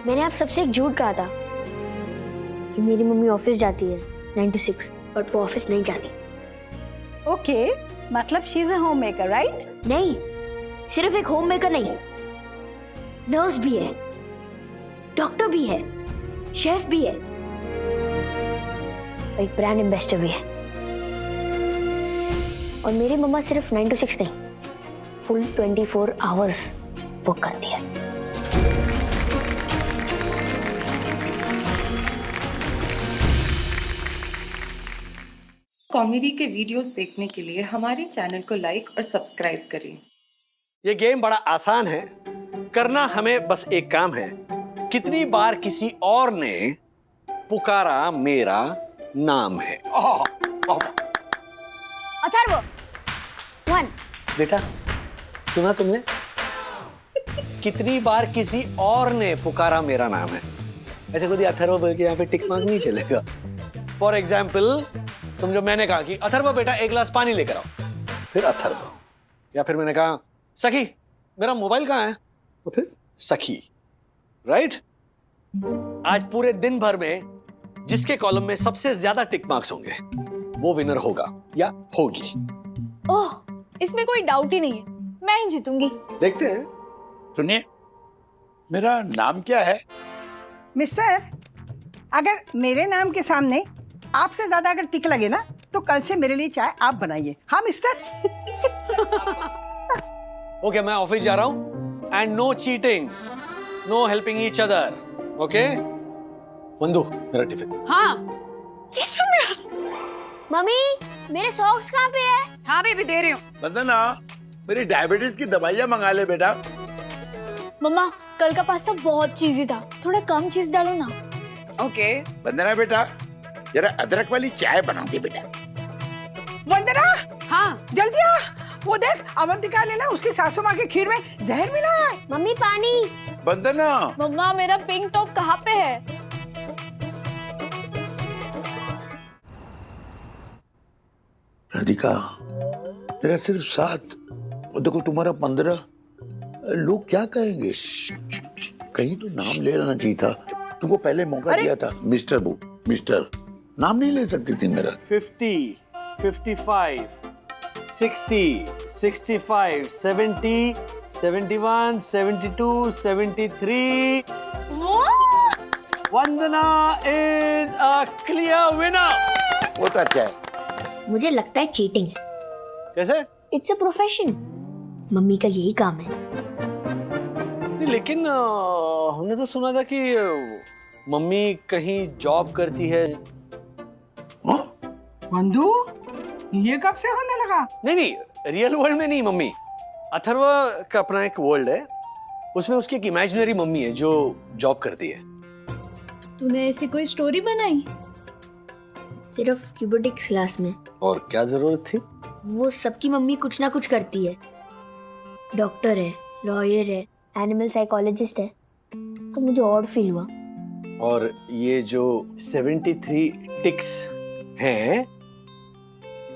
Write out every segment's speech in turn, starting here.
मैंने आप सबसे एक झूठ कहा था कि मेरी मम्मी ऑफिस जाती है 9 to 6, बट वो ऑफिस नहीं जाती। ओके, मतलब she is a home maker, right? नहीं, सिर्फ एक होम मेकर नहीं, नर्स भी है, डॉक्टर भी है, शेफ भी है, और एक ब्रांड एम्बेसडर भी है। और मेरी मम्मा सिर्फ 9 to 6 नहीं, फुल 24 आवर्स वर्क करती है। कॉमेडी के वीडियोस देखने के लिए हमारे चैनल को लाइक और सब्सक्राइब करें। ये गेम बड़ा आसान है, करना हमें बस एक काम है। कितनी बार किसी और ने पुकारा मेरा नाम है। अथर्व, 1। बेटा सुना तुमने? कितनी बार किसी और ने पुकारा मेरा नाम है। ऐसे खुद अथर्व बोल के यहाँ पे टिक मार्क नहीं चलेगा। फॉर एग्जाम्पल, समझो मैंने कहा कि अथर्व बेटा एक गिलास पानी लेकर आओ, फिर अथर्व। या फिर मैंने कहा सखी मेरा मोबाइल कहाँ है, तो फिर सखी। राइट? आज पूरे दिन भर में जिसके कॉलम में सबसे ज्यादा टिक मार्क्स होंगे वो विनर होगा या होगी। ओह, इसमें कोई डाउट ही नहीं है, मैं ही जीतूंगी। देखते हैं। सुनिए, मेरा नाम क्या है? मिस्टर, अगर मेरे नाम के सामने आपसे ज्यादा अगर टिक लगे ना तो कल से मेरे लिए चाय आप बनाइए। हाँ मिस्टर। ओके, मैं ऑफिस जा रहा हूं and no cheating, no helping each other. Okay Vandu, मेरा टिफिन। हाँ। मम्मी, मेरे सॉक्स कहाँ पे है? हाँ बेबी, दे रही हूँ। वंदना, मेरी डायबिटीज की दवाइयाँ मंगा ले बेटा। मम्मा, कल का पास्ता बहुत चीजी था, थोड़ा कम चीज डालो ना। ओके। वंदना बेटा, जरा अदरक वाली चाय बना दे बेटा। वंदना, हाँ। जल्दी आ, वो देख अवंतिका ने ना उसकी सासू माँ के खीर में जहर मिला है। मम्मी पानी। वंदना, मम्मा, मेरा पिंक टॉप कहाँ पे है? राधिका, तेरा सिर्फ 7 और देखो तुम्हारा 15, लोग क्या कहेंगे? कहीं तो नाम ले लेना चाहिए था, तुमको पहले मौका दिया था। मिस्टर बू, मिस्टर नाम नहीं ले सकती थी मेरा। 50, 55, 60, 65, 70, 71, 72, 73. वंदना is a clear winner. वो तो अच्छा है। मुझे लगता है चीटिंग है। कैसे? इट्स अ प्रोफेशन, मम्मी का यही काम है। नहीं, लेकिन हमने तो सुना था कि मम्मी कहीं जॉब करती है। वंदू, ये कब से होने लगा? नहीं नहीं, रियल वर्ल्ड में नहीं मम्मी। अथर्व का अपना एक वर्ल्ड है, उसमें उसकी एक इमेजिनरी मम्मी है जो जॉब करती है। तूने ऐसी कोई स्टोरी बनाई? सिर्फ क्यूबोटिक्स क्लास में। और क्या जरूरत थी? वो सबकी मम्मी कुछ ना कुछ करती है, डॉक्टर है, लॉयर है, एनिमल साइकोलॉजिस्ट है, तो मुझे और फील हुआ। और ये जो 73 टिक्स हैं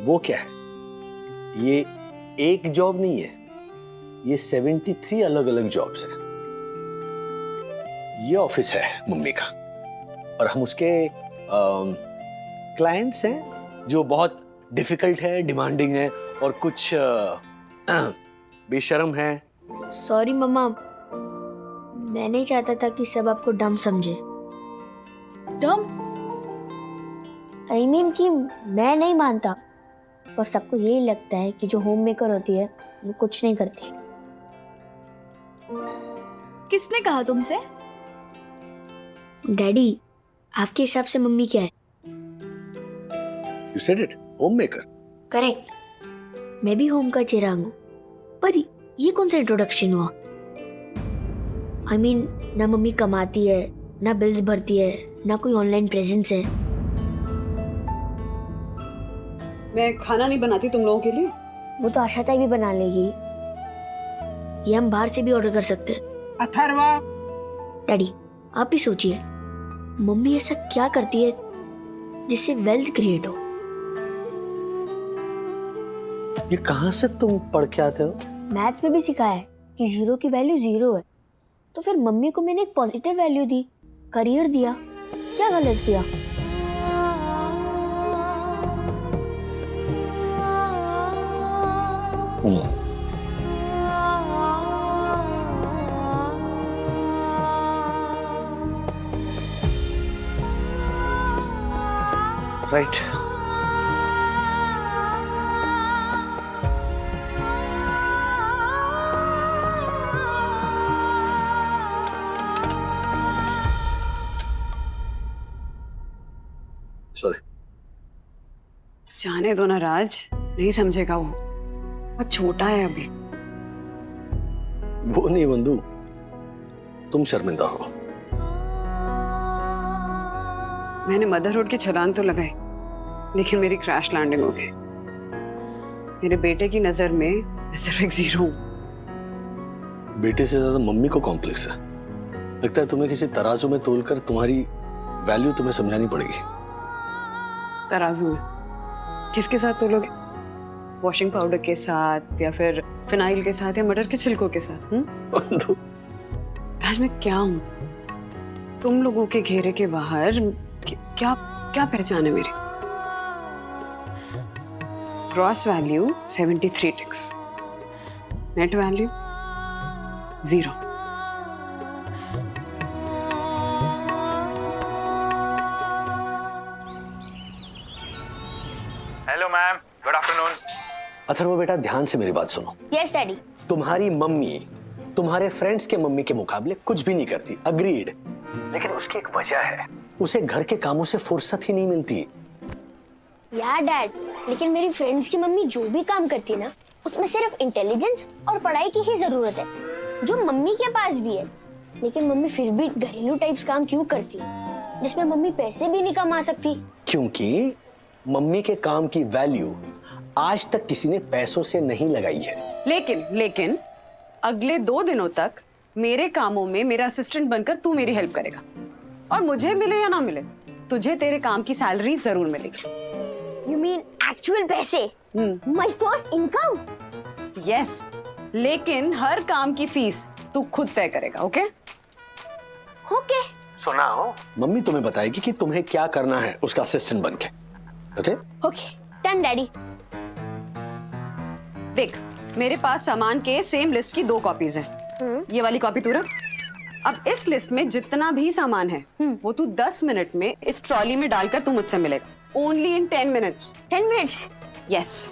वो क्या है? ये एक जॉब नहीं है, ये 73 अलग अलग जॉब्स हैं। ये ऑफिस है मम्मी का और हम उसके क्लाइंट्स हैं जो बहुत डिफिकल्ट है, डिमांडिंग है और कुछ बेशर्म है। सॉरी मम्मा, मैं नहीं चाहता था कि सब आपको डम समझे। डम? आई मीन कि मैं नहीं मानता, पर सबको यही लगता है कि जो होम मेकर होती है वो कुछ नहीं करती। किसने कहा तुमसे? डैडी, आपके हिसाब से मम्मी क्या है? You said it, homemaker. Correct, मैं भी होम का चिराग हूँ, पर ये कौन सा इंट्रोडक्शन हुआ? आई मीन, ना मम्मी कमाती है, ना बिल्स भरती है, ना कोई ऑनलाइन प्रेजेंस है। मैं खाना नहीं बनाती तुम लोगों के लिए। वो तो आशा ताई भी बना लेगी, ये हम बाहर से भी ऑर्डर कर सकते हैं। अथर्वा, डैडी आप ही सोचिए, मम्मी ऐसा क्या करती है जिससे वेल्थ क्रिएट हो? ये कहाँ से तुम पढ़ के आते हो? मैथ्स में भी सिखाया है कि 0 की वैल्यू 0 है। तो फिर मम्मी को मैंने एक पॉजिटिव वैल्यू दी, करियर दिया, क्या गलत किया? राइट। सॉरी। जाने दो ना राज, नहीं समझेगा वो, बहुत छोटा है अभी। वो नहीं बंधु, तुम शर्मिंदा हो। मैंने मदर रोड की छलांग तो लगाई, लेकिन मेरी क्रैश लैंडिंग हो गई। मेरे बेटे की नजर में मैं सिर्फ एक जीरो हूं। बेटे से ज्यादा मम्मी को कॉम्प्लेक्स है। लगता है तुम्हें किसी तराजू में तोलकर तुम्हारी वैल्यू तुम्हें समझानी पड़ेगी। तराजू में किसके साथ तोलोगे? वॉशिंग पाउडर के साथ या फिर फिनाइल के साथ या मटर के छिलकों के साथ? बंधु, राज मैं क्या हूं? तुम लोगों के घेरे के बाहर क्या क्या पहचान है मेरी? Gross value 73 ticks, net value 0। Hello ma'am, good afternoon. Atharv बेटा ध्यान से मेरी बात सुनो। Yes daddy. तुम्हारी मम्मी तुम्हारे फ्रेंड्स के मम्मी के मुकाबले कुछ भी नहीं करती, अग्रीड। लेकिन उसकी एक वजह है, उसे घर के कामों से फुर्सत ही नहीं मिलती। यार डैड, लेकिन मेरी फ्रेंड्स की मम्मी जो भी काम करती है ना, उसमें सिर्फ इंटेलिजेंस और पढ़ाई की ही जरूरत है, जो मम्मी के पास भी है। लेकिन मम्मी फिर भी घरेलू टाइप्स काम क्यों करती है, जिसमें मम्मी पैसे भी नहीं कमा सकती? क्योंकि मम्मी के काम की वैल्यू आज तक किसी ने पैसों से नहीं लगाई है। लेकिन अगले 2 दिनों तक मेरे कामों में मेरा असिस्टेंट बनकर तू मेरी हेल्प करेगा, और मुझे मिले या ना मिले, तुझे तेरे काम की सैलरी जरूर मिलेगी। यू मीन एक्चुअल पैसे? My first income? यस, लेकिन हर काम की फीस तू खुद तय करेगा। ओके? ओके। सुनाओ। मम्मी तुम्हें बताएगी कि तुम्हें क्या करना है उसका असिस्टेंट बनके। ओके? Okay, done daddy. देख, मेरे पास सामान के सेम लिस्ट की 2 कॉपीज हैं। ये वाली कॉपी तू रख। अब इस लिस्ट में जितना भी सामान है वो तू 10 मिनट में इस ट्रॉली में डालकर तू मुझसे मिलेगा। Only in 10 minutes. 10 minutes? Yes.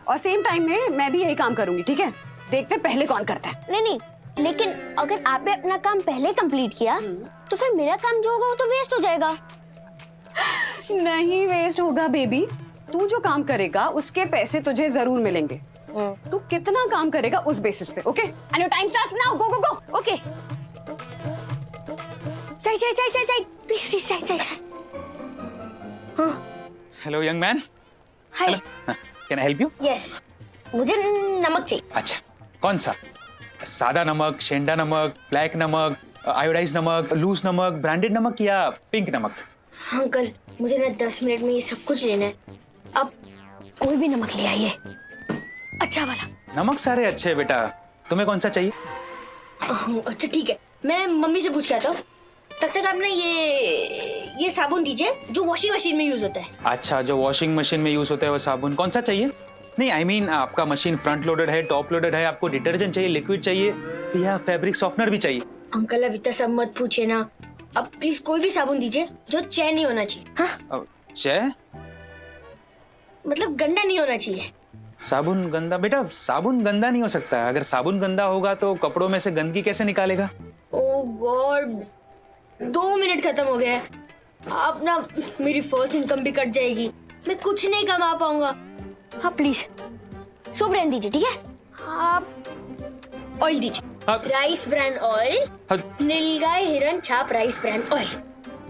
और सेम टाइम में मैं भी यही काम करूंगी, ठीक है? देखते पहले कौन करता है। नहीं, लेकिन अगर आपने अपना काम पहले कंप्लीट किया तो फिर मेरा काम जो होगा वो तो वेस्ट हो जाएगा। नहीं वेस्ट होगा बेबी, तू जो काम करेगा उसके पैसे तुझे जरूर मिलेंगे। तू कितना काम करेगा उस बेसिस पे। Okay? And your time starts now. Go go go. Okay. Side please side. Hello young man. Hi. Can I help you? Yes, मुझे नमक चाहिए। अच्छा, कौन सा? सादा नमक, शेंडा नमक, ब्लैक नमक, आयोडाइज नमक, लूज नमक, ब्रांडेड नमक या पिंक नमक? अंकल, मुझे ना 10 मिनट में ये सब कुछ लेना है। अब कोई भी नमक ले आइए, अच्छा वाला। नमक सारे अच्छे हैं बेटा, तुम्हें कौन सा चाहिए? अच्छा ठीक है, मैं मम्मी से पूछ के आता हूँ। तब तक आप ना ये साबुन दीजिए जो वॉशिंग मशीन में यूज होता है। अच्छा, जो वॉशिंग मशीन में यूज होता है वो साबुन कौन सा चाहिए? नहीं आई मीन आपका मशीन फ्रंट लोडेड है, टॉप लोडेड है, आपको डिटर्जेंट चाहिए, लिक्विड चाहिए या फैब्रिक सॉफ्टनर भी चाहिए? अंकल अब इतना सब मत पूछिए ना, अब प्लीज कोई भी साबुन दीजिए जो चैन नहीं होना चाहिए। हाँ? चाय? मतलब गंदा नहीं होना चाहिए। साबुन गंदा? बेटा साबुन गंदा नहीं हो सकता। अगर साबुन गंदा होगा तो कपड़ों में से गंदगी कैसे निकालेगा? ओह गॉड, 2 मिनट खत्म हो गए। अब ना मेरी फर्स्ट इनकम भी कट जाएगी, मैं कुछ नहीं कमा पाऊंगा। हाँ प्लीज सब रहने दीजिए, ठीक है? आप ऑयल दीजिए, राइस ब्रांड ऑयल, नीलगाय हिरन छाप राइस ब्रांड ऑयल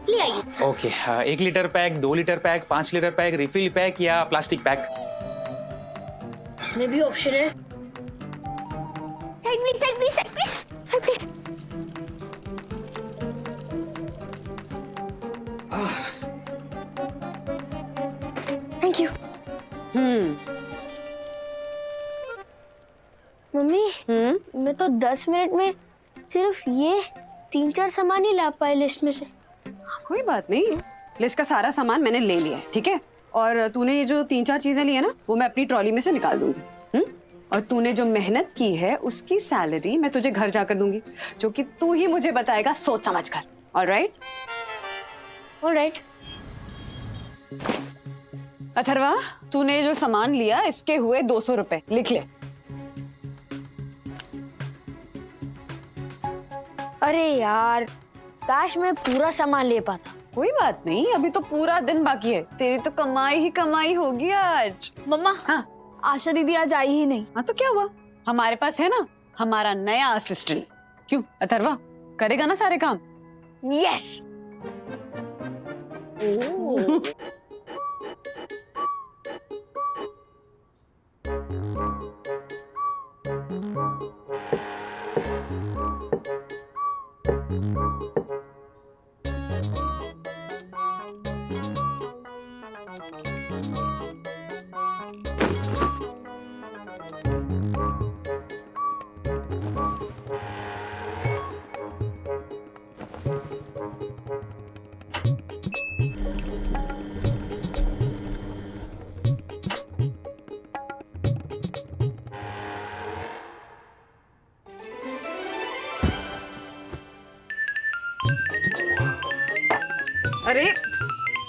ले आइए। Okay, 1 litre pack, 2 litre pack, 5 litre pack, refill pack या प्लास्टिक पैक? इसमें भी ऑप्शन है। Side please. Thank you. Mummy, मैं तो 10 मिनट में सिर्फ ये 3-4 सामान ही ला पाए लिस्ट में से। कोई बात नहीं, लिस्ट का सारा सामान मैंने ले लिया है, ठीक है। और तूने ये जो 3-4 चीजें ली है ना, वो मैं अपनी ट्रॉली में से निकाल दूंगी। और तूने जो मेहनत की है उसकी सैलरी मैं तुझे घर जाकर दूंगी, जो कि तू ही मुझे बताएगा सोच समझ कर। ऑलराइट? ऑलराइट। अथर्वा, तूने जो सामान लिया इसके हुए 200 रुपए लिख ले। अरे यार, काश मैं पूरा सामान ले पाता। कोई बात नहीं, अभी तो पूरा दिन बाकी है, तेरी तो कमाई ही कमाई होगी आज। मम्मा, हाँ आशा दीदी आज आई ही नहीं। हाँ, तो क्या हुआ, हमारे पास है ना हमारा नया असिस्टेंट। क्यों अथर्वा, करेगा ना सारे काम? यस। अरे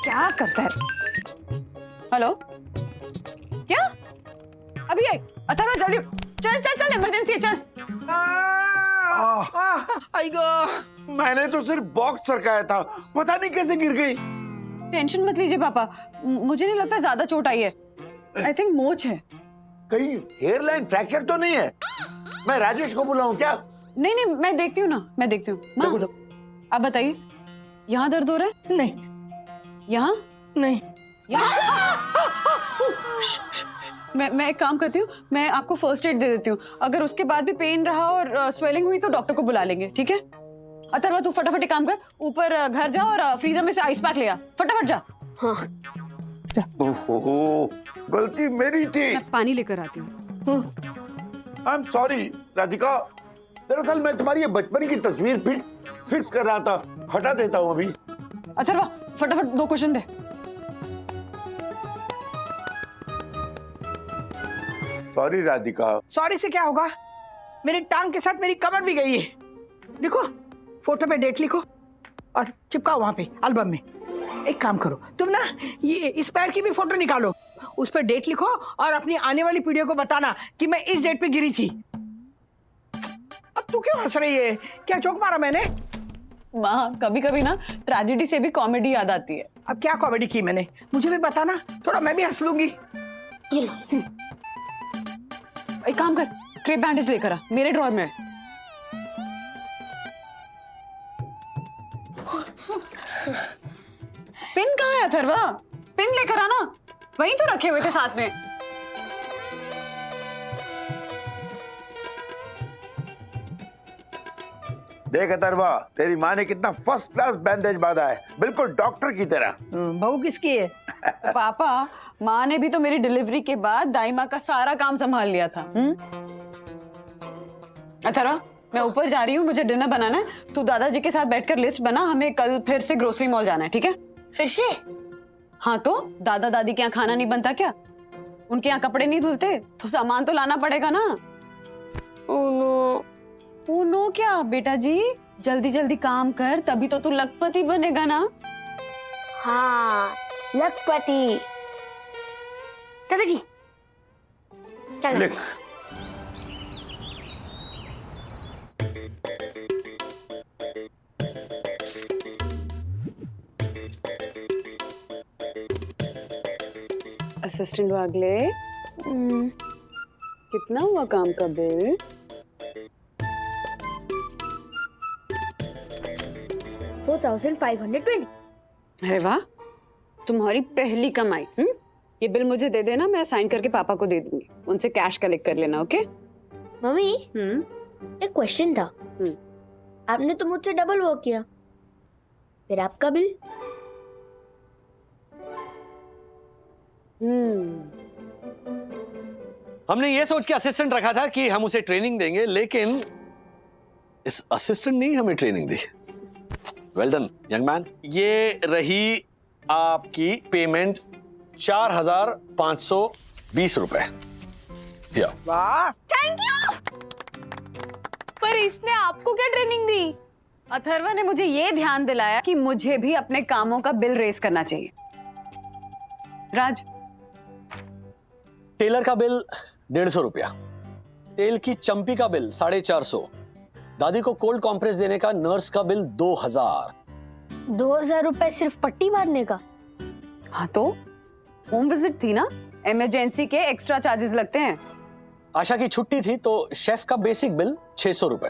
क्या करता है? हेलो, क्या अभी आई? अथर्वा जल्दी चल चल चल, इमरजेंसी है, चल। मैंने तो सिर्फ बॉक्स सरकाया था, पता नहीं कैसे गिर गई। टेंशन मत लीजिए पापा, मुझे नहीं लगता ज्यादा चोट आई है। आई थिंक मोच है। कहीं हेयरलाइन फ्रैक्चर तो नहीं है? मैं राजेश को बुलाऊं क्या? नहीं नहीं, मैं देखती हूँ ना, मैं देखती हूँ। देखो, माँ, आप बताइए, यहाँ दर्द हो रहा है? नहीं यहाँ नहीं। मैं एक काम करती हूँ, मैं आपको फर्स्ट एड दे देती हूँ। अगर उसके बाद भी पेन रहा और स्वेलिंग हुई तो डॉक्टर को बुला लेंगे, ठीक है? अथर्वा, तू फटाफट एक काम कर, ऊपर घर जा और फ्रीजर में से आइस पैक ले आ, फटाफट जा। हाँ। ओहो, गलती मेरी थी। मैं पानी लेकर आती हूँ। आई एम सॉरी राधिका, दरअसल मैं तुम्हारी ये बचपन की तस्वीर फिक्स कर रहा था, हटा देता हूँ अभी। अथर्वा, फटाफट 2 क्वेश्चन दे। सॉरी राधिका। सॉरी से क्या होगा, मेरी टांग के साथ मेरी कमर भी गई है। देखो, फोटो पे डेट लिखो और चिपकाओ वहां पे एल्बम में। एक काम करो, तुम ना ये इस पैर की भी फोटो निकालो, उस पर डेट लिखो और अपनी आने वाली पीढ़ियों को बताना कि मैं इस डेट पे गिरी थी। अब तू क्यों हंस रही है? क्या जोक मारा मैंने? माँ, कभी कभी ना ट्रेजेडी से भी कॉमेडी याद आती है। अब क्या कॉमेडी की मैंने, मुझे भी बताना, थोड़ा मैं भी हंस लूंगी। ये लो। एक काम कर, क्रेप बैंडेज लेकर आ, मेरे ड्रॉर में है। पिन कहाँ है अथर्वा? पिन लेकर आना, वहीं तो रखे हुए थे साथ में। देख अथर्वा, तेरी माँ ने कितना फर्स्ट क्लास बैंडेज बांधा है, बिल्कुल डॉक्टर की तरह। बहू किसकी है? पापा, माँ ने भी तो मेरी डिलीवरी के बाद दाई माँ का सारा काम संभाल लिया था। अथर्वा, मैं ऊपर जा रही हूँ, मुझे डिनर बनाना है। तू दादाजी के साथ बैठकर लिस्ट बना, हमें कल फिर से ग्रोसरी मॉल जाना है, ठीक है? फिर से? हाँ, तो दादा दादी के यहाँ खाना नहीं बनता क्या? उनके यहाँ कपड़े नहीं धुलते, तो सामान तो लाना पड़ेगा ना। ओ नो क्या बेटा जी, जल्दी जल्दी काम कर, तभी तो तू लखपति बनेगा ना। हाँ, लखपति। दादाजी, चलो। लिख। असिस्टेंट वागले, कितना हुआ काम का बिल? 4520। अरे वाह, तुम्हारी पहली कमाई। ये बिल मुझे दे देना, मैं साइन करके पापा को दे दूंगी, उनसे कैश कलेक्ट कर लेना, ओके? मम्मी, एक क्वेश्चन था। आपने तो मुझसे डबल वर्क किया, फिर आपका बिल? हमने ये सोच के असिस्टेंट रखा था कि हम उसे ट्रेनिंग देंगे, लेकिन इस असिस्टेंट ने ही हमें ट्रेनिंग दी। Well done young man. ये रही आपकी पेमेंट 4,520 रुपए। वाह, पर इसने आपको क्या ट्रेनिंग दी? अथर्व ने मुझे ये ध्यान दिलाया कि मुझे भी अपने कामों का बिल रेज करना चाहिए। राज, टेलर का बिल 150 रुपया, तेल की चंपी का बिल 450, दादी को कोल्ड कॉम्प्रेस देने का नर्स का बिल 2000। 2000 रुपए सिर्फ पट्टी बांधने का? हाँ तो होम विजिट थी ना, इमरजेंसी के एक्स्ट्रा चार्जेस लगते हैं। आशा की छुट्टी थी तो शेफ का बेसिक बिल 600 रुपए।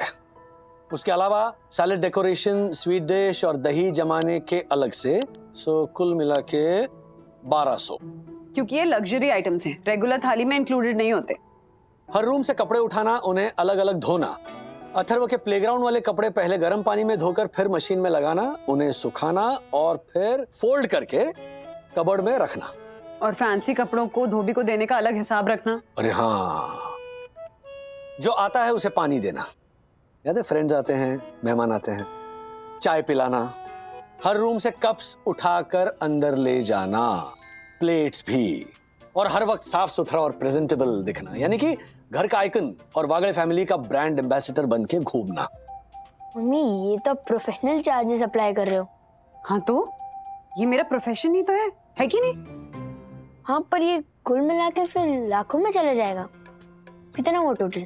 उसके अलावा सैलेड डेकोरेशन, स्वीट डिश और दही जमाने के अलग से, सो कुल मिला के 1200। क्योंकि ये लग्जरी आइटम्स हैं, रेगुलर थाली में इंक्लूडेड नहीं होते। हर रूम से कपड़े उठाना, उन्हें अलग अलग धोना, अथर्व के प्लेग्राउंड वाले कपड़े पहले गर्म पानी में धोकर फिर मशीन में लगाना, उन्हें सुखाना और फिर फोल्ड करके कबर्ड में रखना। और फैंसी कपड़ों को धोबी को देने का अलग हिसाब रखना। अरे हाँ, जो आता है उसे पानी देना। याद है, फ्रेंड्स आते हैं, मेहमान आते हैं, चाय पिलाना, हर रूम से कप्स उठाकर अंदर ले जाना, प्लेट्स भी, और हर वक्त साफ सुथरा और प्रेजेंटेबल दिखना, यानी कि घर का आइकन और वागड़े फैमिली का ब्रांड एम्बेसडर बन के घूमना। मम्मी ये तो प्रोफेशनल चार्जेस अप्लाई कर रहे हो। हाँ तो ये मेरा प्रोफेशन ही तो है कि नहीं? हाँ पर ये कुल मिला के फिर लाखों में चला जाएगा। कितना हुआ टोटल?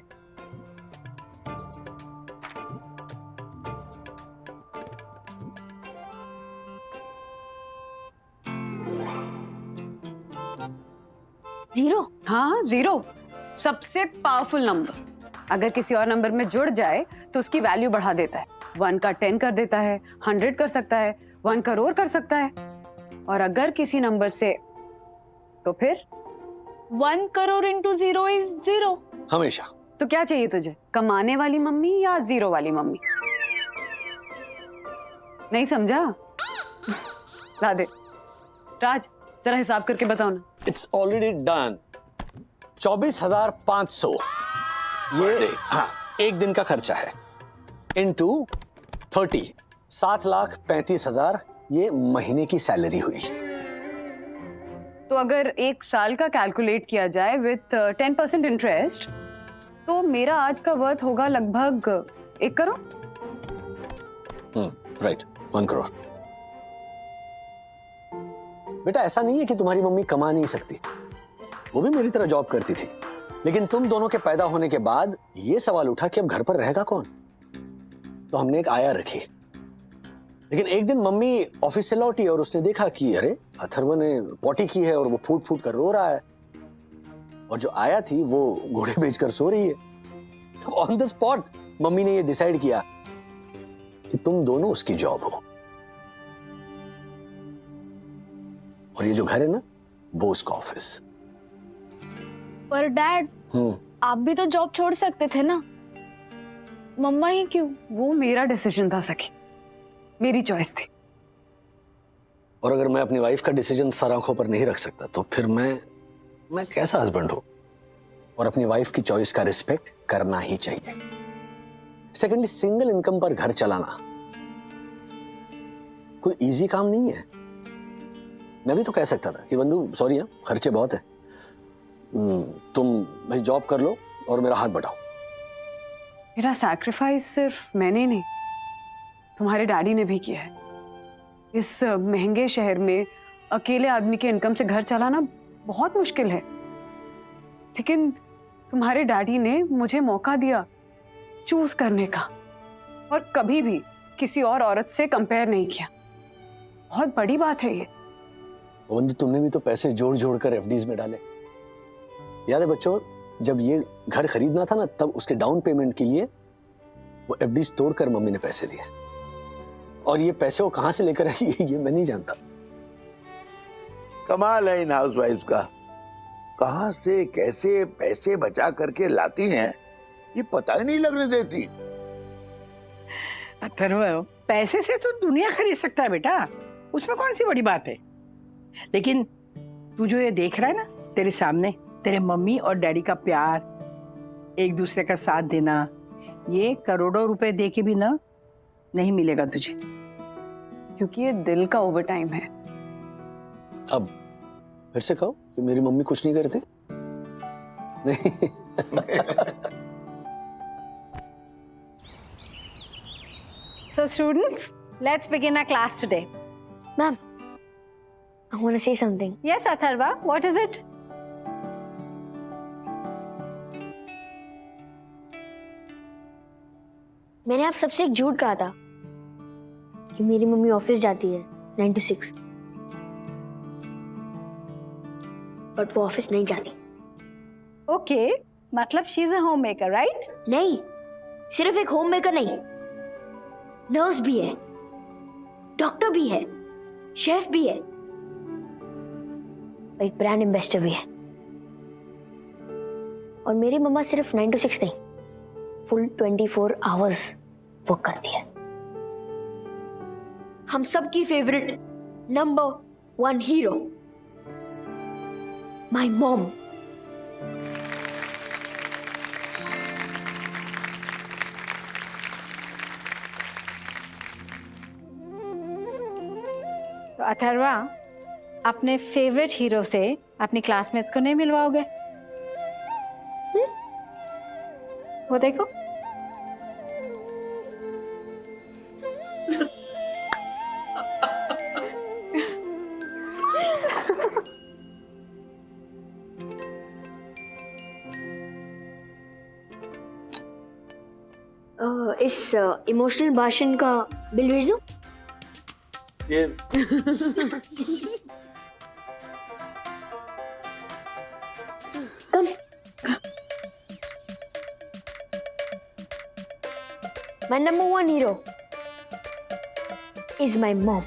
जीरो? हाँ, जीरो सबसे पावरफुल नंबर। अगर किसी और नंबर में जुड़ जाए तो उसकी वैल्यू बढ़ा देता है। 1 का 10 कर देता है, 100 कर सकता है, 1 करोड़ कर सकता है। और अगर किसी नंबर से, तो फिर 1 करोड़ इंटू 0 इज 0। हमेशा। तो क्या चाहिए तुझे, कमाने वाली मम्मी या जीरो वाली मम्मी? नहीं समझा? ला दे। राज, जरा हिसाब करके बताओ ना। It's already done. 24,500 ये हाँ एक दिन का खर्चा है, इनटू 30 7,35,000 ये महीने की सैलरी हुई। तो अगर 1 साल का कैलकुलेट किया जाए विथ 10% इंटरेस्ट, तो मेरा आज का वर्थ होगा लगभग 1 करोड़। राइट, 1 करोड़। बेटा ऐसा नहीं है कि तुम्हारी मम्मी कमा नहीं सकती, वो भी मेरी तरह जॉब करती थी, लेकिन तुम दोनों के पैदा होने के बाद ये सवाल उठा कि अब घर पर रहेगा कौन, तो हमने एक आया रखी। लेकिन एक दिन मम्मी ऑफिस से लौटी और उसने देखा कि अरे अथर्व ने पॉटी की है और वो फूट फूट कर रो रहा है, और जो आया थी वो घोड़े बेचकर सो रही है। तो ऑन द स्पॉट मम्मी ने ये डिसाइड किया कि तुम दोनों उसकी जॉब हो, और ये जो घर है ना वो उसका ऑफिस। पर डैड, आप भी तो जॉब छोड़ सकते थे ना, मम्मा ही क्यों? वो मेरा डिसीजन था सखी, मेरी चॉइस थी। और अगर मैं अपनी वाइफ का डिसीजन सर आंखों पर नहीं रख सकता तो फिर मैं कैसा हस्बैंड हूं? और अपनी वाइफ की चॉइस का रिस्पेक्ट करना ही चाहिए। सेकेंडली, सिंगल इनकम पर घर चलाना कोई इजी काम नहीं है। मैं भी तो कह सकता था कि बंधु सॉरी है, खर्चे बहुत है, तुम भाई जॉब कर लो और मेरा हाथ बढ़ाओ। मेरा सैक्रिफाइस सिर्फ मैंने नहीं, तुम्हारे डैडी ने भी किया है। इस महंगे शहर में अकेले आदमी के इनकम से घर चलाना बहुत मुश्किल है, लेकिन तुम्हारे डैडी ने मुझे मौका दिया चूज करने का, और कभी भी किसी और औरत से कंपेयर नहीं किया। बहुत बड़ी बात है ये। बंधु, तुमने भी तो पैसे जोड़ जोड़ कर एफडीज में डाले। याद है बच्चों, जब ये घर खरीदना था ना, तब उसके डाउन पेमेंट के लिए वो एफडीज तोड़कर मम्मी ने पैसे दिए, और ये पैसे वो कहां से लेकर आई ये मैं नहीं जानता। कमाल है इन हाउसवाइफ्स का, कहां से कैसे पैसे बचा करके लाती हैं ये पता ही नहीं लगने देती। अथर्व, पैसे से तो दुनिया खरीद सकता है बेटा, उसमें कौन सी बड़ी बात है। लेकिन तू जो ये देख रहा है ना तेरे सामने, तेरे मम्मी और डैडी का प्यार, एक दूसरे का साथ देना, ये करोड़ों रुपए दे के भी ना नहीं मिलेगा तुझे। क्योंकि ये दिल का ओवर टाइम है। अब फिर से कहो कि मेरी मम्मी कुछ नहीं करती। नहीं। So students, let's begin our class today. Ma'am, I want to say something. Yes, Atharva, what is it? मैंने आप सबसे एक झूठ कहा था कि मेरी मम्मी ऑफिस जाती है 9 to 6, बट वो ऑफिस नहीं जाती। Okay, मतलब she's a homemaker, right? नहीं, सिर्फ एक होम मेकर नहीं, नर्स भी है, डॉक्टर भी है, शेफ भी है, और एक ब्रांड एम्बेसडर भी है। और मेरी मम्मा सिर्फ 9 to 6 नहीं, फुल 24 आवर्स वर्क करती है। हम सबकी favourite number 1 hero, my mom. तो अथर्वा, अपने फेवरेट हीरो से अपनी क्लासमेट्स को नहीं मिलवाओगे? वो देखो। इस इमोशनल भाषण का बिल भेज दो। ये कम। My number 1 hero is my mom.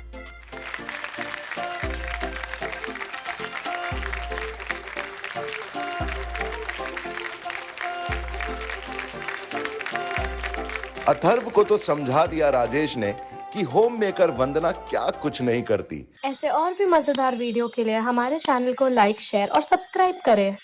Atharva को तो समझा दिया राजेश ने कि होम मेकर वंदना क्या कुछ नहीं करती। ऐसे और भी मजेदार वीडियो के लिए हमारे चैनल को लाइक, शेयर और सब्सक्राइब करें।